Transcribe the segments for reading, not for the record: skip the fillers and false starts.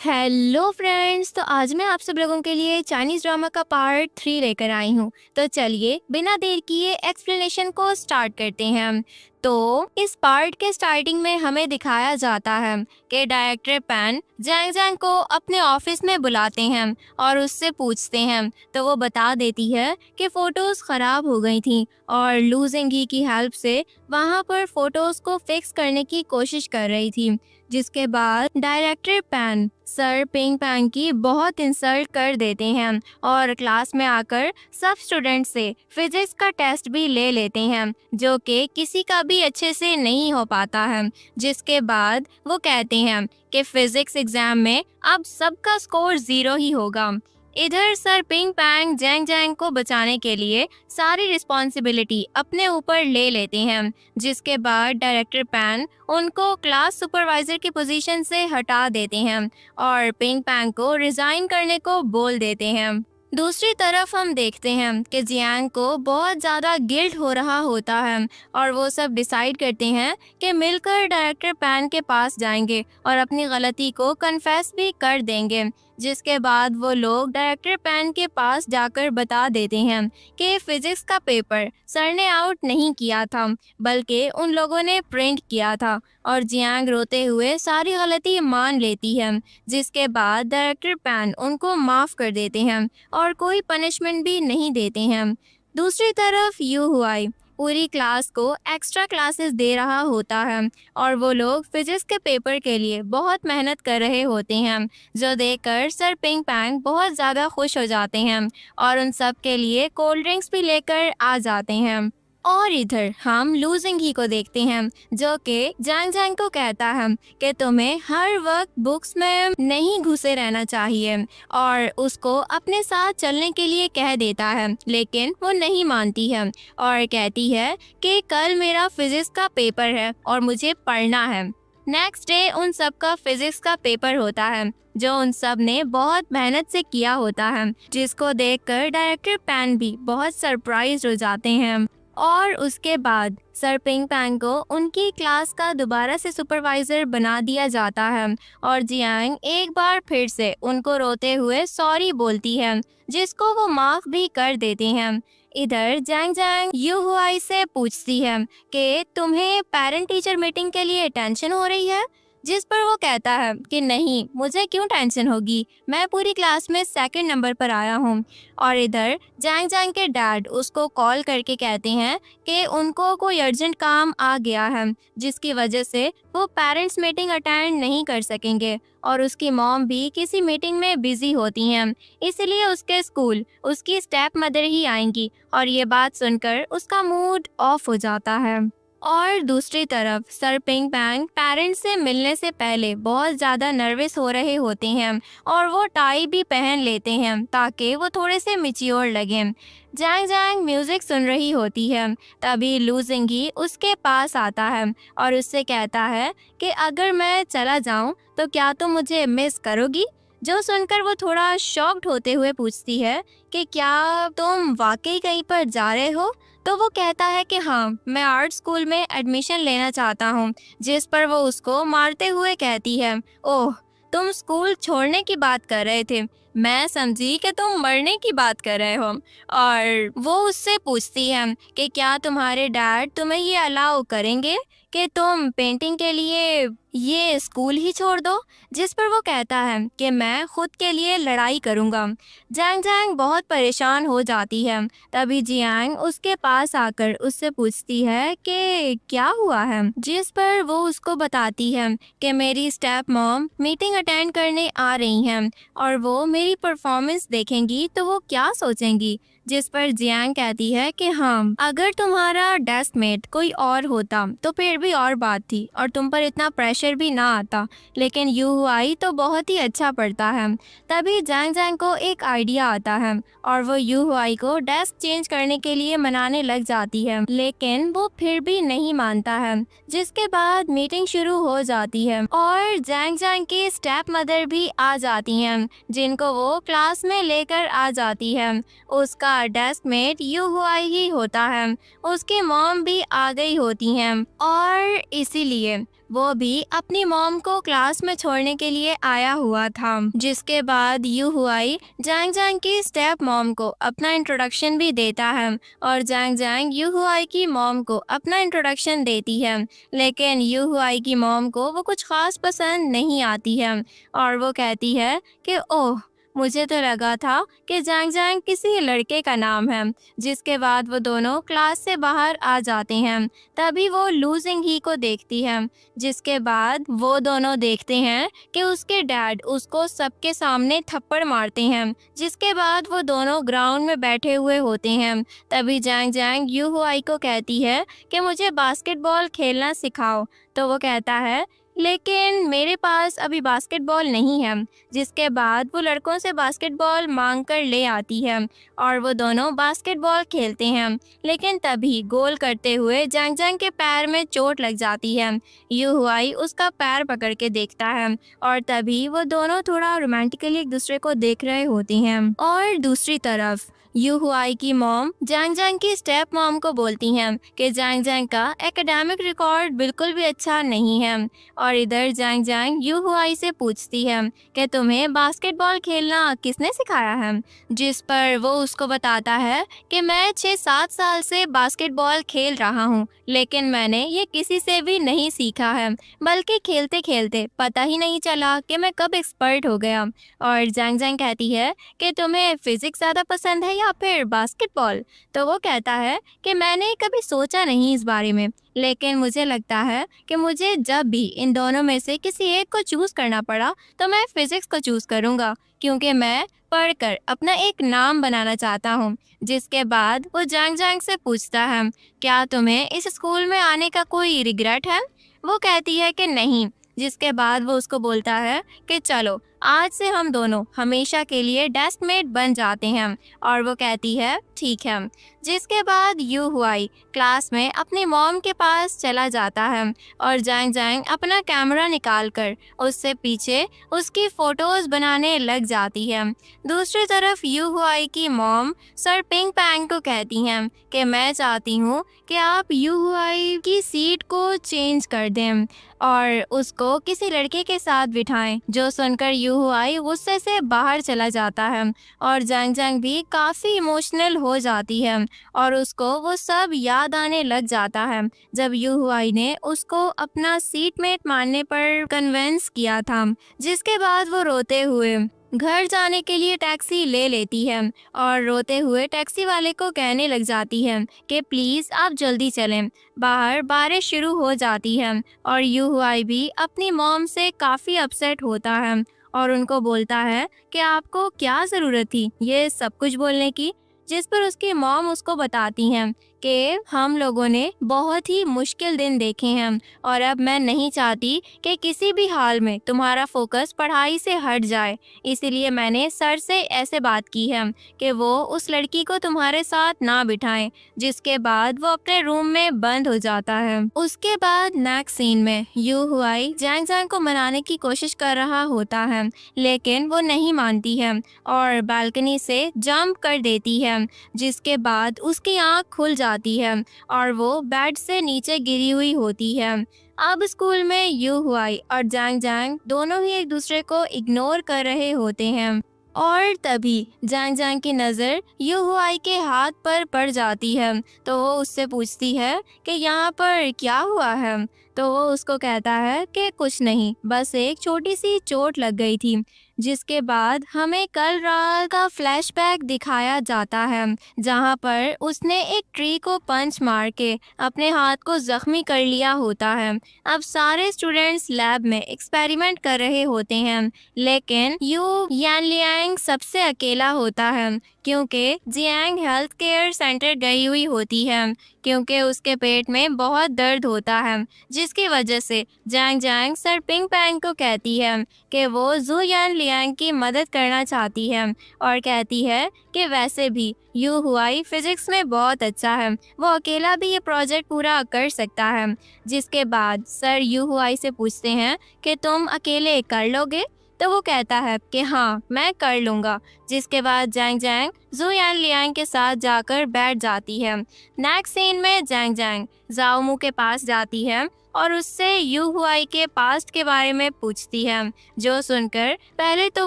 Hello friends, तो आज मैं आप सब लोगों के लिए चाइनीज़ ड्रामा का पार्ट 3 लेकर आई हूँ। तो चलिए बिना देर किए एक्सप्लेनेशन को स्टार्ट करते हैं। तो इस पार्ट के स्टार्टिंग में हमें दिखाया जाता है कि डायरेक्टर पैन जैंग जैंग को अपने ऑफिस में बुलाते हैं और उससे पूछते हैं। तो वो बता देती है कि फ़ोटोज़ ख़राब हो गई थी और लू जिंगी की हेल्प से वहाँ पर फ़ोटोज़ को फिक्स करने की कोशिश कर रही थी। जिसके बाद डायरेक्टर पैन सर पिंग पैंग की बहुत इंसल्ट कर देते हैं और क्लास में आकर सब स्टूडेंट से फिजिक्स का टेस्ट भी ले लेते हैं, जो कि किसी का भी अच्छे से नहीं हो पाता है। जिसके बाद वो कहते हैं कि फिजिक्स एग्जाम में अब सबका स्कोर 0 ही होगा। इधर सर पिंग पैंग जैंग जैंग को बचाने के लिए सारी रिस्पॉन्सिबिलिटी अपने ऊपर ले लेते हैं। जिसके बाद डायरेक्टर पैन उनको क्लास सुपरवाइजर की पोजीशन से हटा देते हैं और पिंग पैंग को रिजाइन करने को बोल देते हैं। दूसरी तरफ हम देखते हैं कि जियांग को बहुत ज़्यादा गिल्ट हो रहा होता है और वो सब डिसाइड करते हैं कि मिलकर डायरेक्टर पैन के पास जाएंगे और अपनी गलती को कन्फेस भी कर देंगे। जिसके बाद वो लोग डायरेक्टर पैन के पास जाकर बता देते हैं कि फिजिक्स का पेपर सर ने आउट नहीं किया था, बल्कि उन लोगों ने प्रिंट किया था। और जियांग रोते हुए सारी गलती मान लेती है। जिसके बाद डायरेक्टर पैन उनको माफ़ कर देते हैं और कोई पनिशमेंट भी नहीं देते हैं। दूसरी तरफ यू हुआई पूरी क्लास को एक्स्ट्रा क्लासेस दे रहा होता है और वो लोग फिजिक्स के पेपर के लिए बहुत मेहनत कर रहे होते हैं, जो देखकर सर पिंग पैंग बहुत ज़्यादा खुश हो जाते हैं और उन सब के लिए कोल्ड ड्रिंक्स भी लेकर आ जाते हैं। और इधर हम लू जिंगी को देखते हैं, जो कि जैंग जैंग को कहता है कि तुम्हें हर वक्त बुक्स में नहीं घुसे रहना चाहिए और उसको अपने साथ चलने के लिए कह देता है, लेकिन वो नहीं मानती है और कहती है कि कल मेरा फिजिक्स का पेपर है और मुझे पढ़ना है। नेक्स्ट डे उन सब का फिजिक्स का पेपर होता है, जो उन सब ने बहुत मेहनत से किया होता है, जिसको देखकर डायरेक्टर पैन भी बहुत सरप्राइज हो जाते हैं। और उसके बाद सर पिंग पैंग को उनकी क्लास का दोबारा से सुपरवाइजर बना दिया जाता है और जियांग एक बार फिर से उनको रोते हुए सॉरी बोलती है, जिसको वो माफ़ भी कर देते हैं। इधर जैंग जैंग यू हुआई से पूछती है कि तुम्हें पेरेंट टीचर मीटिंग के लिए टेंशन हो रही है, जिस पर वो कहता है कि नहीं, मुझे क्यों टेंशन होगी, मैं पूरी क्लास में सेकंड नंबर पर आया हूँ। और इधर जैंग जैंग के डैड उसको कॉल करके कहते हैं कि उनको कोई अर्जेंट काम आ गया है, जिसकी वजह से वो पेरेंट्स मीटिंग अटेंड नहीं कर सकेंगे और उसकी मॉम भी किसी मीटिंग में बिजी होती हैं, इसलिए उसके स्कूल उसकी स्टेप मदर ही आएंगी। और ये बात सुनकर उसका मूड ऑफ हो जाता है। और दूसरी तरफ सर पिंग पैंग पेरेंट्स से मिलने से पहले बहुत ज़्यादा नर्वस हो रहे होते हैं और वो टाई भी पहन लेते हैं ताकि वो थोड़े से मैच्योर लगें। जैंग जैंग म्यूज़िक सुन रही होती है, तभी लू जिंगी उसके पास आता है और उससे कहता है कि अगर मैं चला जाऊं तो क्या तुम मुझे मिस करोगी। जो सुनकर वो थोड़ा शॉक्ड होते हुए पूछती है कि क्या तुम वाकई कहीं पर जा रहे हो। तो वो कहता है कि हाँ, मैं आर्ट स्कूल में एडमिशन लेना चाहता हूँ। जिस पर वो उसको मारते हुए कहती है, ओह, तुम स्कूल छोड़ने की बात कर रहे थे, मैं समझी कि तुम मरने की बात कर रहे हो। और वो उससे पूछती है कि क्या तुम्हारे डैड तुम्हें ये अलाउ करेंगे कि तुम पेंटिंग के लिए ये स्कूल ही छोड़ दो। जिस पर वो कहता है कि मैं खुद के लिए लड़ाई करूँगा। जैंग जैंग बहुत परेशान हो जाती है। तभी जियांग उसके पास आकर उससे पूछती है कि क्या हुआ है, जिस पर वो उसको बताती है कि मेरी स्टेप मॉम मीटिंग अटेंड करने आ रही हैं और वो मेरी परफॉर्मेंस देखेंगी तो वो क्या सोचेंगी। जिस पर जियांग कहती है कि हाँ, अगर तुम्हारा डेस्कमेट कोई और होता तो फिर भी और बात थी और तुम पर इतना प्रेशर भी ना आता, लेकिन यू हुआई तो बहुत ही अच्छा पढ़ता है। तभी जैंग जैंग को एक आइडिया आता है और वो यू हुआई को डेस्क चेंज करने के लिए मनाने लग जाती है, लेकिन वो फिर भी नहीं मानता है। जिसके बाद मीटिंग शुरू हो जाती है और जैंग जैंग की स्टेप मदर भी आ जाती हैं, जिनको वो क्लास में लेकर आ जाती है। उसका डेस्कमेट यू हुआई ही होता है। उसकी मॉम भी आ गई होती हैं और इसीलिए वो भी अपनी मॉम को क्लास में छोड़ने के लिए आया हुआ था। जिसके बाद यू हुआई जैंग जैंग की स्टेप मॉम को अपना इंट्रोडक्शन भी देता है और जैंग जैंग यू हुआई की मॉम को अपना इंट्रोडक्शन देती है। लेकिन यू हुआई की मॉम को वो कुछ खास पसंद नहीं आती है और वो कहती है कि ओह, मुझे तो लगा था कि जैंग जैंग किसी लड़के का नाम है। जिसके बाद वो दोनों क्लास से बाहर आ जाते हैं। तभी वो लूजिंग ही को देखती है। जिसके बाद वो दोनों देखते हैं कि उसके डैड उसको सबके सामने थप्पड़ मारते हैं। जिसके बाद वो दोनों ग्राउंड में बैठे हुए होते हैं। तभी जैंग जैंग यू हुआई को कहती है कि मुझे बास्केटबॉल खेलना सिखाओ। तो वो कहता है लेकिन मेरे पास अभी बास्केटबॉल नहीं है। जिसके बाद वो लड़कों से बास्केटबॉल मांग कर ले आती है और वो दोनों बास्केटबॉल खेलते हैं। लेकिन तभी गोल करते हुए जैंग जैंग के पैर में चोट लग जाती है। यू हुआई उसका पैर पकड़ के देखता है और तभी वो दोनों थोड़ा रोमांटिकली एक दूसरे को देख रहे होते हैं। और दूसरी तरफ यू हुआई की मॉम जैंग जैंग की स्टेप मॉम को बोलती हैं कि जैंग जैंग का एकेडमिक रिकॉर्ड बिल्कुल भी अच्छा नहीं है। और इधर जैंग जैंग यू हुआई से पूछती है कि तुम्हें बास्केटबॉल खेलना किसने सिखाया है। जिस पर वो उसको बताता है कि मैं 6-7 साल से बास्केटबॉल खेल रहा हूँ, लेकिन मैंने ये किसी से भी नहीं सीखा है, बल्कि खेलते खेलते पता ही नहीं चला कि मैं कब एक्सपर्ट हो गया। और जैंग जैंग कहती है कि तुम्हें फिजिक्स ज़्यादा पसंद है या फिर बास्केटबॉल। तो वो कहता है कि मैंने कभी सोचा नहीं इस बारे में, लेकिन मुझे लगता है कि मुझे जब भी इन दोनों में से किसी एक को चूज़ करना पड़ा तो मैं फिजिक्स को चूज़ करूँगा, क्योंकि मैं पढ़कर अपना एक नाम बनाना चाहता हूँ। जिसके बाद वो जैंग जैंग से पूछता है क्या तुम्हें इस स्कूल में आने का कोई रिग्रेट है। वो कहती है कि नहीं। जिसके बाद वो उसको बोलता है कि चलो आज से हम दोनों हमेशा के लिए डेस्कमेट बन जाते हैं। और वो कहती है ठीक है। जिसके बाद यू हुआई क्लास में अपनी मॉम के पास चला जाता है और जैंग जैंग अपना कैमरा निकाल कर उससे पीछे उसकी फोटोज बनाने लग जाती है। दूसरी तरफ यू हुआई की मॉम सर पिंग पैंग को कहती हैं कि मैं चाहती हूँ कि आप यू हुआई की सीट को चेंज कर दें और उसको किसी लड़के के साथ बिठाएं। जो सुनकर यू हुआई गुस्से से बाहर चला जाता है और जैंग जैंग भी काफ़ी इमोशनल हो जाती है और उसको वो सब याद आने लग जाता है जब यू हुआई ने उसको अपना सीटमेट मानने पर कन्विंस किया था। जिसके बाद वो रोते हुए घर जाने के लिए टैक्सी ले लेती है और रोते हुए टैक्सी वाले को कहने लग जाती है कि प्लीज़ आप जल्दी चलें, बाहर बारिश शुरू हो जाती है। और यू हुआई भी अपनी मॉम से काफ़ी अपसेट होता है और उनको बोलता है कि आपको क्या ज़रूरत थी ये सब कुछ बोलने की। जिस पर उसकी मॉम उसको बताती हैं कि हम लोगों ने बहुत ही मुश्किल दिन देखे हैं और अब मैं नहीं चाहती कि किसी भी हाल में तुम्हारा फोकस पढ़ाई से हट जाए, इसीलिए मैंने सर से ऐसे बात की है कि वो उस लड़की को तुम्हारे साथ ना बिठाएं। जिसके बाद वो अपने रूम में बंद हो जाता है। उसके बाद नेक्स्ट सीन में यू हुआई जैंग जैंग को मनाने की कोशिश कर रहा होता है, लेकिन वो नहीं मानती है और बालकनी से जंप कर देती है। जिसके बाद उसकी आंख खुल जाती है और वो बेड से नीचे गिरी हुई होती है। अब स्कूल में यू हुआई और जैंग जैंग दोनों ही एक दूसरे को इग्नोर कर रहे होते हैं और तभी जैंग जैंग की नज़र यू हुआई के हाथ पर पड़ जाती है। तो वो उससे पूछती है कि यहाँ पर क्या हुआ है। तो वो उसको कहता है कि कुछ नहीं, बस एक छोटी सी चोट लग गई थी। जिसके बाद हमें कल रात का फ्लैशबैक दिखाया जाता है जहाँ पर उसने एक ट्री को पंच मार के अपने हाथ को जख्मी कर लिया होता है। अब सारे स्टूडेंट्स लैब में एक्सपेरिमेंट कर रहे होते हैं, लेकिन यू यानलियांग सबसे अकेला होता है क्योंकि जियांग हेल्थ केयर सेंटर गई हुई होती है क्योंकि उसके पेट में बहुत दर्द होता है। जिसकी वजह से जैंग जैंग सर पिंग पैंग को कहती है कि वो जू यान लियांग की मदद करना चाहती है और कहती है कि वैसे भी यू हुआई फिजिक्स में बहुत अच्छा है, वो अकेला भी ये प्रोजेक्ट पूरा कर सकता है। जिसके बाद सर यू हुआई से पूछते हैं कि तुम अकेले कर लोगे। तो वो कहता है कि हाँ मैं कर लूँगा। जिसके बाद जैंग जैंग जू यान लियांग के साथ जाकर बैठ जाती है। नेक्स्ट सीन में जैंग जैंग जाओमू के पास जाती है और उससे यू हुआई के पास्ट के बारे में पूछती है, जो सुनकर पहले तो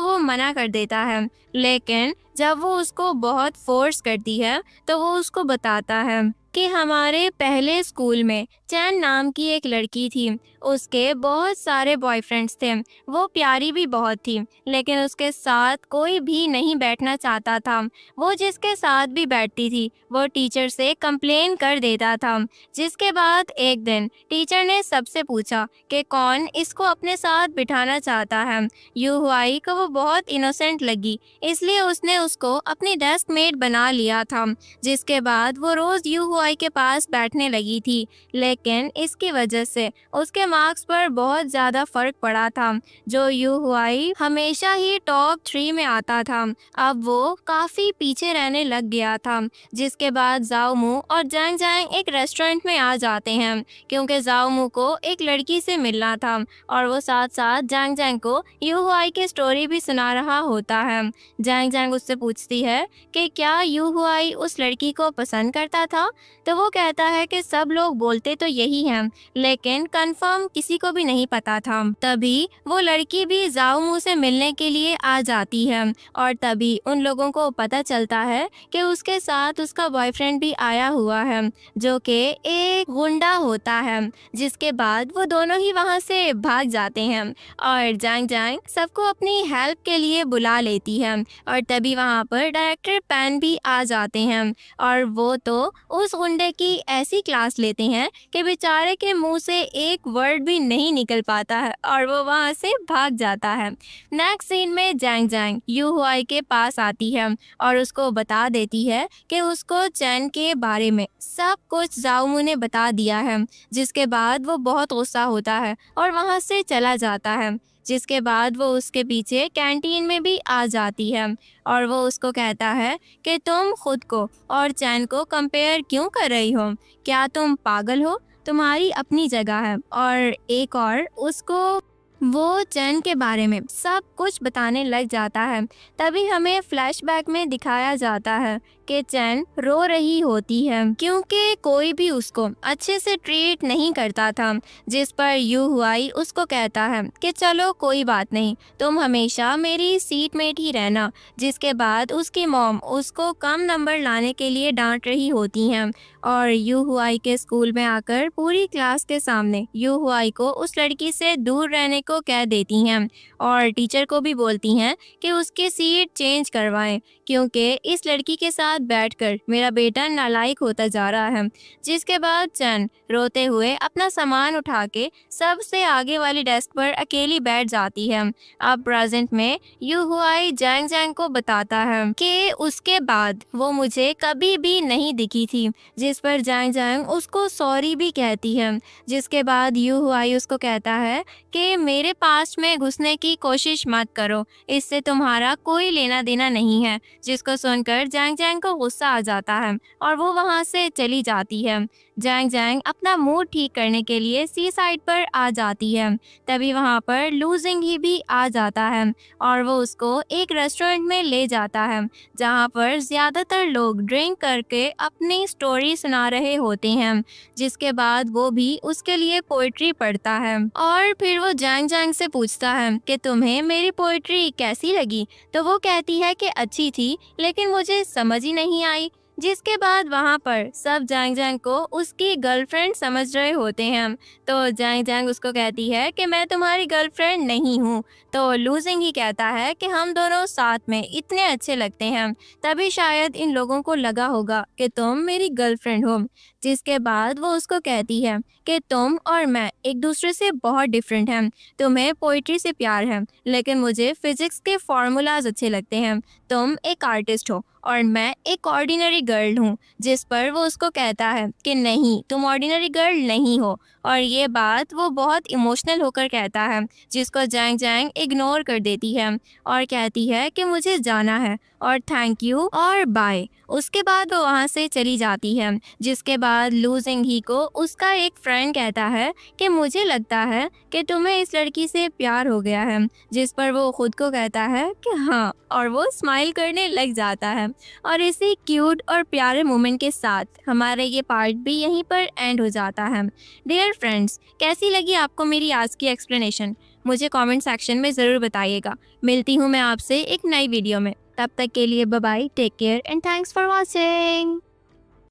वो मना कर देता है, लेकिन जब वो उसको बहुत फोर्स करती है तो वो उसको बताता है कि हमारे पहले स्कूल में चैन नाम की एक लड़की थी। उसके बहुत सारे बॉयफ्रेंड्स थे, वो प्यारी भी बहुत थी, लेकिन उसके साथ कोई भी नहीं बैठना चाहता था। वो जिसके साथ भी बैठती थी वो टीचर से कंप्लेन कर देता था। जिसके बाद एक दिन टीचर ने सबसे पूछा कि कौन इसको अपने साथ बिठाना चाहता है। यू हुआई को वो बहुत इनोसेंट लगी, इसलिए उसने उसको अपनी डेस्क मेट बना लिया था। जिसके बाद वो रोज यू हुआई के पास बैठने लगी थी, लेकिन इसकी वजह से उसके मार्क्स पर बहुत ज़्यादा फर्क पड़ा था। जो यू हुआई हमेशा ही टॉप 3 में आता था, अब वो काफ़ी पीछे रहने लग गया था। जिसके बाद जाओ मू और जैंग जैंग एक रेस्टोरेंट में आ जाते हैं, क्योंकि जाओ मू को एक लड़की से मिलना था और वो साथ साथ जैंग जैंग को यू हुआई की स्टोरी भी सुना रहा होता है। जैंग जैंग उससे पूछती है कि क्या यू हुआई उस लड़की को पसंद करता था, तो वो कहता है कि सब लोग बोलते तो यही हैं, लेकिन कंफर्म किसी को भी नहीं पता था। तभी वो लड़की भी जाओ मू से मिलने के लिए आ जाती है और तभी उन लोगों को पता चलता है कि उसके साथ उसका बॉयफ्रेंड भी आया हुआ है, जो कि एक गुंडा होता है। जिसके बाद वो दोनों ही वहाँ से भाग जाते हैं और जैंग जैंग सबको अपनी हेल्प के लिए बुला लेती है और तभी वहाँ पर डायरेक्टर पैन भी आ जाते हैं और वो तो उस गुंडे की ऐसी क्लास लेते हैं कि बेचारे के मुंह से एक वर्ड भी नहीं निकल पाता है और वो वहाँ से भाग जाता है। नेक्स्ट सीन में जैंग जैंग यू हुआई के पास आती है और उसको बता देती है कि उसको चैन के बारे में सब कुछ जाओ मू ने बता दिया है। जिसके बाद वो बहुत गुस्सा होता है और वहाँ से चला जाता है। जिसके बाद वो उसके पीछे कैंटीन में भी आ जाती है और वो उसको कहता है कि तुम खुद को और चैन को कंपेयर क्यों कर रही हो, क्या तुम पागल हो, तुम्हारी अपनी जगह है। और एक और उसको वो चैन के बारे में सब कुछ बताने लग जाता है। तभी हमें फ्लैशबैक में दिखाया जाता है कि चैन रो रही होती है क्योंकि कोई भी उसको अच्छे से ट्रीट नहीं करता था। जिस पर यू हुआई उसको कहता है कि चलो कोई बात नहीं, तुम हमेशा मेरी सीट मेट ही रहना। जिसके बाद उसकी मॉम उसको कम नंबर लाने के लिए डांट रही होती हैं और यू हुआई के स्कूल में आकर पूरी क्लास के सामने यू हुआई को उस लड़की से दूर रहने को कह देती हैं और टीचर को भी बोलती हैं कि उसकी सीट चेंज करवाएं, क्योंकि इस लड़की के साथ बैठकर मेरा बेटा नालायक होता जा रहा है। जिसके बाद चैन रोते हुए अपना सामान उठा के सबसे आगे वाली डेस्क पर अकेली बैठ जाती है। अब प्रेजेंट में यू हुआई जैंग जैंग को बताता है कि उसके बाद वो मुझे कभी भी नहीं दिखी थी। जिस पर जैंग जैंग उसको सॉरी भी कहती है। जिसके बाद यू हुआई उसको कहता है कि मेरे पास्ट में घुसने की कोशिश मत करो, इससे तुम्हारा कोई लेना देना नहीं है। जिसको सुनकर जैंग जैंग को गुस्सा आ जाता है और वो वहाँ से चली जाती है। जैंग जैंग अपना मूड ठीक करने के लिए सी साइड पर आ जाती है। तभी वहाँ पर लूजिंग ही भी आ जाता है और वो उसको एक रेस्टोरेंट में ले जाता है, जहाँ पर ज़्यादातर लोग ड्रिंक करके अपनी स्टोरी सुना रहे होते हैं। जिसके बाद वो भी उसके लिए पोइट्री पढ़ता है और फिर वो जैंग जैंग से पूछता है कि तुम्हें मेरी पोइट्री कैसी लगी, तो वो कहती है कि अच्छी थी, लेकिन मुझे समझ ही नहीं आई। जिसके बाद वहाँ पर सब जैंग जैंग को उसकी गर्लफ्रेंड समझ रहे होते हैं, तो जैंग जैंग उसको कहती है कि मैं तुम्हारी गर्लफ्रेंड नहीं हूँ। तो लूजिंग ही कहता है कि हम दोनों साथ में इतने अच्छे लगते हैं, तभी शायद इन लोगों को लगा होगा कि तुम मेरी गर्लफ्रेंड हो। जिसके बाद वो उसको कहती है कि तुम और मैं एक दूसरे से बहुत डिफरेंट हैं। तुम्हें पोइट्री से प्यार है, लेकिन मुझे फिजिक्स के फार्मूलाज अच्छे लगते हैं। तुम एक आर्टिस्ट हो और मैं एक ऑर्डिनरी गर्ल हूँ। जिस पर वो उसको कहता है कि नहीं, तुम ऑर्डिनरी गर्ल नहीं हो। और ये बात वो बहुत इमोशनल होकर कहता है, जिसको जैंग जैंग इग्नोर कर देती है और कहती है कि मुझे जाना है और थैंक यू और बाय। उसके बाद वो वहाँ से चली जाती है। जिसके बाद लूजिंग ही को उसका एक फ्रेंड कहता है कि मुझे लगता है कि तुम्हें इस लड़की से प्यार हो गया है। जिस पर वो खुद को कहता है कि हाँ, और वो स्माइल स्माइल करने लग जाता है। और इसी क्यूट और प्यारे मोमेंट के साथ हमारा ये पार्ट भी यहीं पर एंड हो जाता है। डियर फ्रेंड्स, कैसी लगी आपको मेरी आज की एक्सप्लेनेशन? मुझे कमेंट सेक्शन में ज़रूर बताइएगा। मिलती हूँ मैं आपसे एक नई वीडियो में। तब तक के लिए bye bye, take care and thanks for watching.